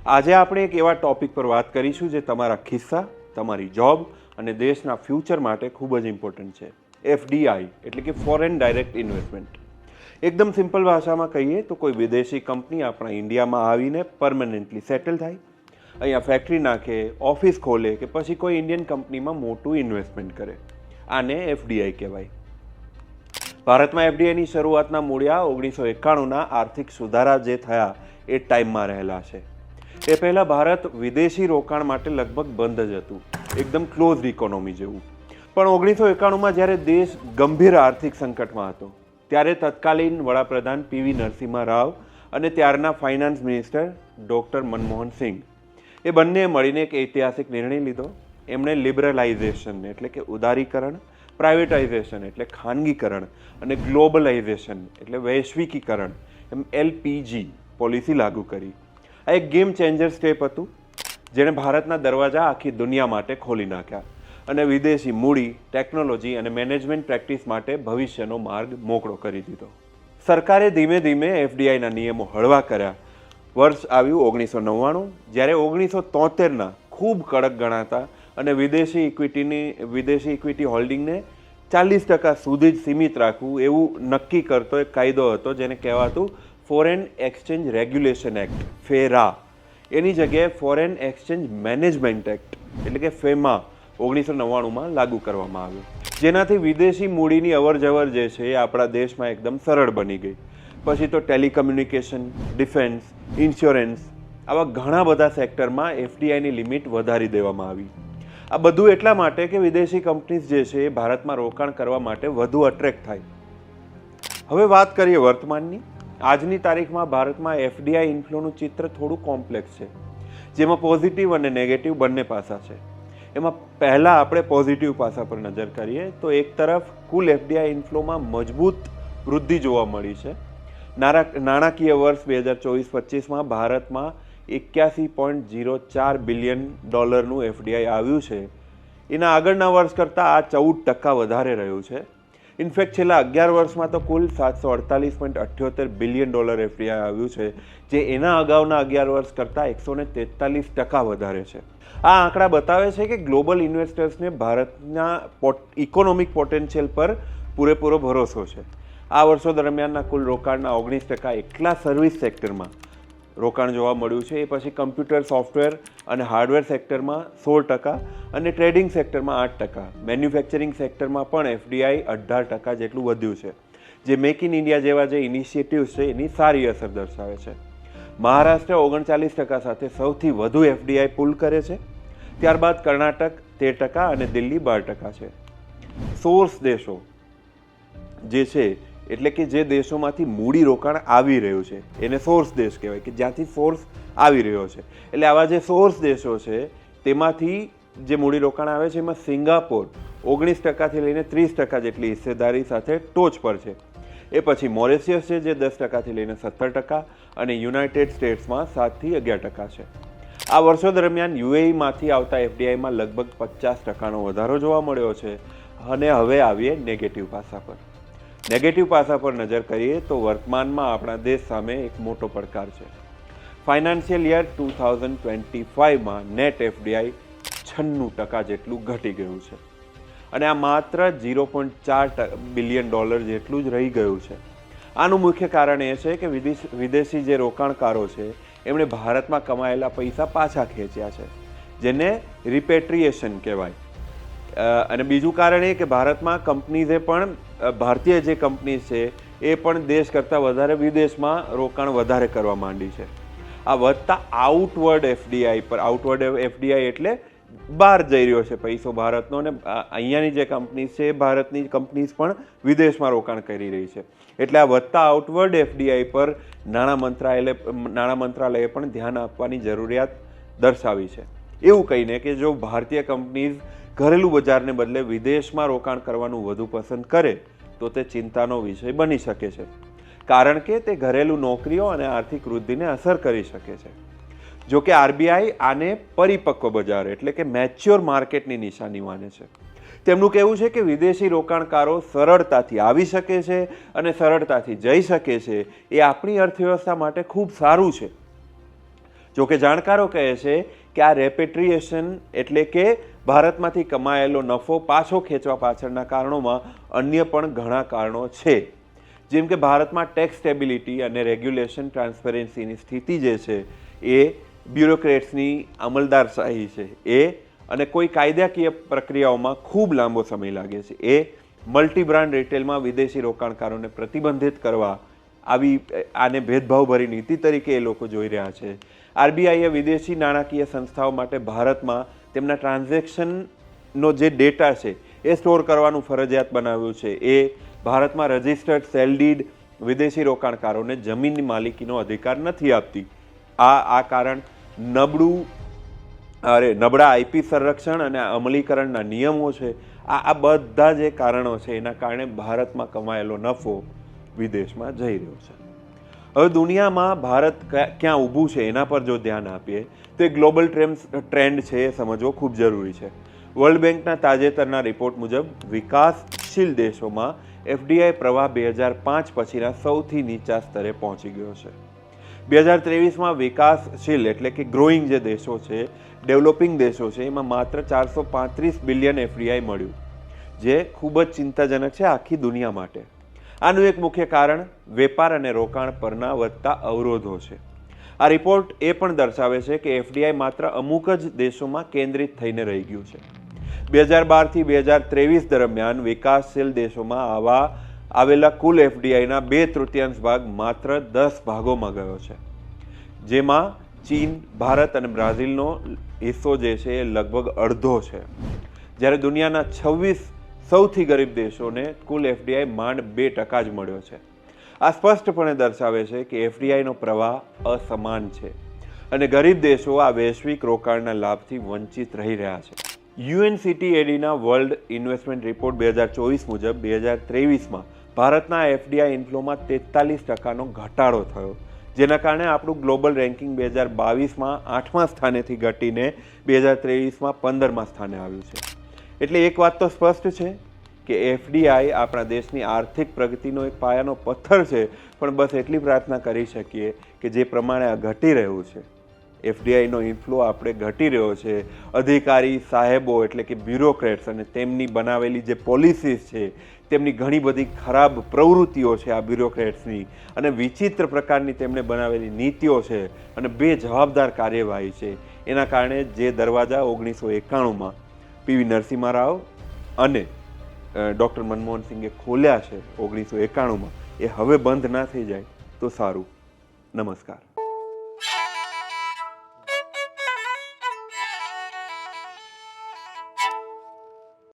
આજે આપણે એક એવા ટોપિક પર વાત કરીશું જે તમારા ખિસ્સા, તમારી જોબ અને દેશના ફ્યુચર માટે ખૂબ જ ઇમ્પોર્ટન્ટ છે. એફડીઆઈ એટલે કે ફોરેન ડાયરેક્ટ ઇન્વેસ્ટમેન્ટ. એકદમ સિમ્પલ ભાષામાં કહીએ તો કોઈ વિદેશી કંપની આપણા ઇન્ડિયામાં આવીને પરમનન્ટલી સેટલ થાય, અહીંયા ફેક્ટરી નાખે, ઓફિસ ખોલે કે પછી કોઈ ઇન્ડિયન કંપનીમાં મોટું ઇન્વેસ્ટમેન્ટ કરે. આને એફડીઆઈ કહેવાય. ભારતમાં એફડીઆઈની શરૂઆતના મૂળિયા 1991ના આર્થિક સુધારા જે થયા એ ટાઈમમાં રહેલા છે. એ પહેલાં ભારત વિદેશી રોકાણ માટે લગભગ બંધ જ હતું, એકદમ ક્લોઝડ ઇકોનોમી જેવું. પણ 1991માં જ્યારે દેશ ગંભીર આર્થિક સંકટમાં હતો ત્યારે તત્કાલીન વડાપ્રધાન પીવી નરસિમ્હા રાવ અને ત્યારના finance minister doctor Manmohan Singh એ બંને મળીને એક ઐતિહાસિક નિર્ણય લીધો. એમણે લિબરલાઇઝેશન એટલે કે ઉદારીકરણ, પ્રાઇવેટાઇઝેશન એટલે ખાનગીકરણ અને ગ્લોબલાઇઝેશન એટલે વૈશ્વિકીકરણ એમ LPG પોલિસી લાગુ કરી. આ એક ગેમ ચેન્જર સ્ટેપ હતું જેણે ભારતના દરવાજા આખી દુનિયા માટે ખોલી નાખ્યા અને વિદેશી મૂડી, ટેકનોલોજી અને મેનેજમેન્ટ પ્રેક્ટિસ માટે ભવિષ્યનો માર્ગ મોકળો કરી દીધો. સરકારે ધીમે ધીમે એફડીઆઈના નિયમો હળવા કર્યા. વર્ષ આવ્યું 1999, જ્યારે 1973ના ખૂબ કડક ગણાતા અને વિદેશી ઇક્વિટી હોલ્ડિંગને 40% સુધી જ સીમિત રાખવું એવું નક્કી કરતો એક કાયદો હતો જેને કહેવાતું ફોરેન એક્સચેન્જ રેગ્યુલેશન એક્ટ, ફેરા. એની જગ્યાએ ફોરેન એક્સચેન્જ મેનેજમેન્ટ એક્ટ એટલે કે ફેમા 1999માં લાગુ કરવામાં આવ્યો, જેનાથી વિદેશી મૂડીની અવરજવર જે છે એ આપણા દેશમાં એકદમ સરળ બની ગઈ. પછી તો ટેલિકમ્યુનિકેશન, ડિફેન્સ, ઇન્સ્યોરન્સ આવા ઘણા બધા સેક્ટરમાં એફડીઆઈની લિમિટ વધારી દેવામાં આવી. આ બધું એટલા માટે કે વિદેશી કંપનીઝ જે છે એ ભારતમાં રોકાણ કરવા માટે વધુ અટ્રેક્ટ થાય. હવે વાત કરીએ વર્તમાનની. આજની તારીખમાં ભારતમાં એફડીઆઈ ઇન્ફ્લોનું ચિત્ર થોડું કોમ્પ્લેક્સ છે, જેમાં પોઝિટિવ અને નેગેટિવ બંને પાસા છે. એમાં પહેલાં આપણે પોઝિટિવ પાસા પર નજર કરીએ તો એક તરફ કુલ એફડીઆઈ ઇન્ફ્લોમાં મજબૂત વૃદ્ધિ જોવા મળી છે. નાણાકીય વર્ષ 2024-25માં ભારતમાં $81.04 બિલિયન એફડીઆઈ આવ્યું છે. એના આગળના વર્ષ કરતાં આ 14% વધારે રહ્યું છે. ઇનફેક્ટ છેલ્લા 11 વર્ષમાં તો કુલ $748.78 બિલિયન એફડીઆઈ આવ્યું છે, જે એના અગાઉના 11 વર્ષ કરતાં 143% વધારે છે. આ આંકડા બતાવે છે કે ગ્લોબલ ઇન્વેસ્ટર્સને ભારતના ઇકોનોમિક પોટેન્શિયલ પર પૂરેપૂરો ભરોસો છે. આ વર્ષો દરમિયાનના કુલ રોકાણના 19% એકલા સર્વિસ સેક્ટરમાં રોકાણ જોવા મળ્યું છે. એ પછી કમ્પ્યુટર, સોફ્ટવેર અને હાર્ડવેર સેક્ટરમાં 16% અને ટ્રેડિંગ સેક્ટરમાં 8%. મેન્યુફેક્ચરિંગ સેક્ટરમાં પણ એફડીઆઈ 18% જેટલું વધ્યું છે, જે મેક ઇન ઇન્ડિયા જેવા જે ઇનિશિયેટિવ્સ છે એની સારી અસર દર્શાવે છે. મહારાષ્ટ્ર 39% સાથે સૌથી વધુ એફડીઆઈ પુલ કરે છે. ત્યારબાદ કર્ણાટક 13% અને દિલ્હી 12% છે. સોર્સ દેશો જે છે એટલે કે જે દેશોમાંથી મૂડી રોકાણ આવી રહ્યું છે એને સોર્સ દેશ કહેવાય, કે જ્યાંથી સોર્સ આવી રહ્યો છે. એટલે આવા જે સોર્સ દેશો છે તેમાંથી જે મૂડી રોકાણ આવે છે એમાં સિંગાપોર 19%થી લઈને 30% જેટલી હિસ્સેદારી સાથે ટોચ પર છે. એ પછી મોરેશિયસ છે જે 10%થી લઈને 17% અને યુનાઇટેડ સ્ટેટ્સમાં 7થી 11% છે. આ વર્ષો દરમિયાન યુએઈમાંથી આવતા એફડીઆઈમાં લગભગ 50%નો વધારો જોવા મળ્યો છે. અને હવે આવીએ નેગેટિવ પાસા પર. નેગેટિવ પાસા પર નજર કરીએ તો વર્તમાનમાં આપણા દેશ સામે એક મોટો પડકાર છે. ફાઇનાન્શિયલ યર 2025માં નેટ એફડીઆઈ 96% જેટલું ઘટી ગયું છે અને આ માત્ર $0.4 બિલિયન જેટલું જ રહી ગયું છે. આનું મુખ્ય કારણ એ છે કે વિદેશી જે રોકાણકારો છે એમણે ભારતમાં કમાયેલા પૈસા પાછા ખેંચ્યા છે, જેને રિપેટ્રિએશન કહેવાય. અને બીજું કારણ એ કે ભારતમાં કંપનીઝે પણ ભારતીય જે કંપનીઝ છે એ પણ દેશ કરતાં વધારે વિદેશમાં રોકાણ વધારે કરવા માંડી છે. આ વધતા આઉટવર્ડ એફડીઆઈ એટલે બહાર જઈ રહ્યો છે પૈસો ભારતનો, અને અહીંયાની જે કંપનીઝ છે ભારતની કંપનીઝ પણ વિદેશમાં રોકાણ કરી રહી છે. એટલે આ વધતા આઉટવર્ડ એફડીઆઈ પર નાણાં મંત્રાલયે પણ ધ્યાન આપવાની જરૂરિયાત દર્શાવી છે. એવું કહીને કે જો ભારતીય કંપનીઝ ઘરેલું બજારને બદલે વિદેશમાં રોકાણ કરવાનું વધુ પસંદ કરે તો તે ચિંતાનો વિષય બની શકે છે, કારણ કે તે ઘરેલું નોકરીઓ અને આર્થિક વૃદ્ધિને અસર કરી શકે છે. જો કે આરબીઆઈ આને પરિપક્વ બજાર એટલે કે મેચ્યોર માર્કેટની નિશાની માને છે. તેમનું કહેવું છે કે વિદેશી રોકાણકારો સરળતાથી આવી શકે છે અને સરળતાથી જઈ શકે છે, એ આપણી અર્થવ્યવસ્થા માટે ખૂબ સારું છે. જોકે જાણકારો કહે છે કે આ રેપેટ્રિએશન એટલે કે ભારતમાંથી કમાયેલો નફો પાછો ખેંચવા પાછળના કારણોમાં અન્ય પણ ઘણા કારણો છે, જેમ કે ભારતમાં ટેક્સ સ્ટેબિલિટી અને રેગ્યુલેશન ટ્રાન્સપેરન્સીની સ્થિતિ જે છે એ બ્યુરોક્રેટ્સની અમલદારશાહી છે એ, અને કોઈ કાયદાકીય પ્રક્રિયાઓમાં ખૂબ લાંબો સમય લાગે છે એ, મલ્ટી બ્રાન્ડ રિટેલમાં વિદેશી રોકાણકારોને પ્રતિબંધિત કરવા આવી આને ભેદભાવભરી નીતિ તરીકે એ લોકો જોઈ રહ્યા છે. આરબીઆઈએ વિદેશી નાણાકીય સંસ્થાઓ માટે ભારતમાં તેમના ટ્રાન્ઝેક્શનનો જે ડેટા છે એ સ્ટોર કરવાનું ફરજિયાત બનાવ્યું છે. એ ભારતમાં રજિસ્ટર્ડ સેલ ડીડ વિદેશી રોકાણકારોને જમીનની માલિકીનો અધિકાર નથી આપતી. આ કારણ નબળા આઈપી સંરક્ષણ અને અમલીકરણના નિયમો છે. આ બધા જે કારણો છે એના કારણે ભારતમાં કમાયેલો નફો વિદેશમાં જઈ રહ્યો છે. હવે દુનિયામાં ભારત ક્યાં ઊભું છે એના પર જો ધ્યાન આપીએ તો એ ગ્લોબલ ટ્રેન્ડ છે એ સમજવો ખૂબ જરૂરી છે. વર્લ્ડ બેંકના તાજેતરના રિપોર્ટ મુજબ વિકાસશીલ દેશોમાં એફડીઆઈ પ્રવાહ 2005 પછીના સૌથી નીચા સ્તરે પહોંચી ગયો છે. 2023માં વિકાસશીલ એટલે કે ગ્રોઈંગ જે દેશો છે, ડેવલપિંગ દેશો છે, એમાં માત્ર 435 બિલિયન એફડીઆઈ મળ્યું, જે ખૂબ જ ચિંતાજનક છે આખી દુનિયા માટે. આનું એક મુખ્ય કારણ વેપાર અને રોકાણ પરના વધતા અવરોધો છે. આ રિપોર્ટ એ પણ દર્શાવે છે કે એફડીઆઈ માત્ર અમુક જ દેશોમાં કેન્દ્રિત થઈને રહી ગયું છે. 2012થી 2023 દરમિયાન વિકાસશીલ દેશોમાં આવેલા કુલ એફડીઆઈના 2/3 ભાગ માત્ર 10 ભાગોમાં ગયો છે, જેમાં ચીન, ભારત અને બ્રાઝિલનો હિસ્સો જે છે એ લગભગ અડધો છે, જ્યારે દુનિયાના 26 સૌથી ગરીબ દેશોને કુલ એફડીઆઈ માંડ 2% જ મળ્યો છે. આ સ્પષ્ટપણે દર્શાવે છે કે એફડીઆઈનો પ્રવાહ અસમાન છે અને ગરીબ દેશો આ વૈશ્વિક રોકાણના લાભથી વંચિત રહી રહ્યા છે. યુએનસીટીએડીના વર્લ્ડ ઇન્વેસ્ટમેન્ટ રિપોર્ટ 2024 મુજબ 2023માં ભારતના એફડીઆઈ ઇન્ફ્લોમાં 43%નો ઘટાડો થયો, જેના કારણે આપણું ગ્લોબલ રેન્કિંગ 2022માં 8મા સ્થાનેથી ઘટીને 2023માં 15મા સ્થાને આવ્યું છે. એટલે એક વાત તો સ્પષ્ટ છે કે એફડીઆઈ આપણા દેશની આર્થિક પ્રગતિનો એક પાયાનો પથ્થર છે, પણ બસ એટલી પ્રાર્થના કરી શકીએ કે જે પ્રમાણે આ ઘટી રહ્યું છે, એફડીઆઈનો ઇન્ફ્લો આપણે ઘટી રહ્યો છે, અધિકારી સાહેબો એટલે કે બ્યુરોક્રેટ્સ અને તેમની બનાવેલી જે પોલિસીસ છે, તેમની ઘણી બધી ખરાબ પ્રવૃત્તિઓ છે આ બ્યુરોક્રેટ્સની, અને વિચિત્ર પ્રકારની તેમણે બનાવેલી નીતિઓ છે અને બેજવાબદાર કાર્યવાહી છે, એના કારણે જે દરવાજા 1991માં પીવી નરસિમ્હા રાવ અને ડૉક્ટર મનમોહન સિંઘે ખોલ્યા છે 1991માં, એ હવે બંધ ના થઈ જાય તો સારું. નમસ્કાર.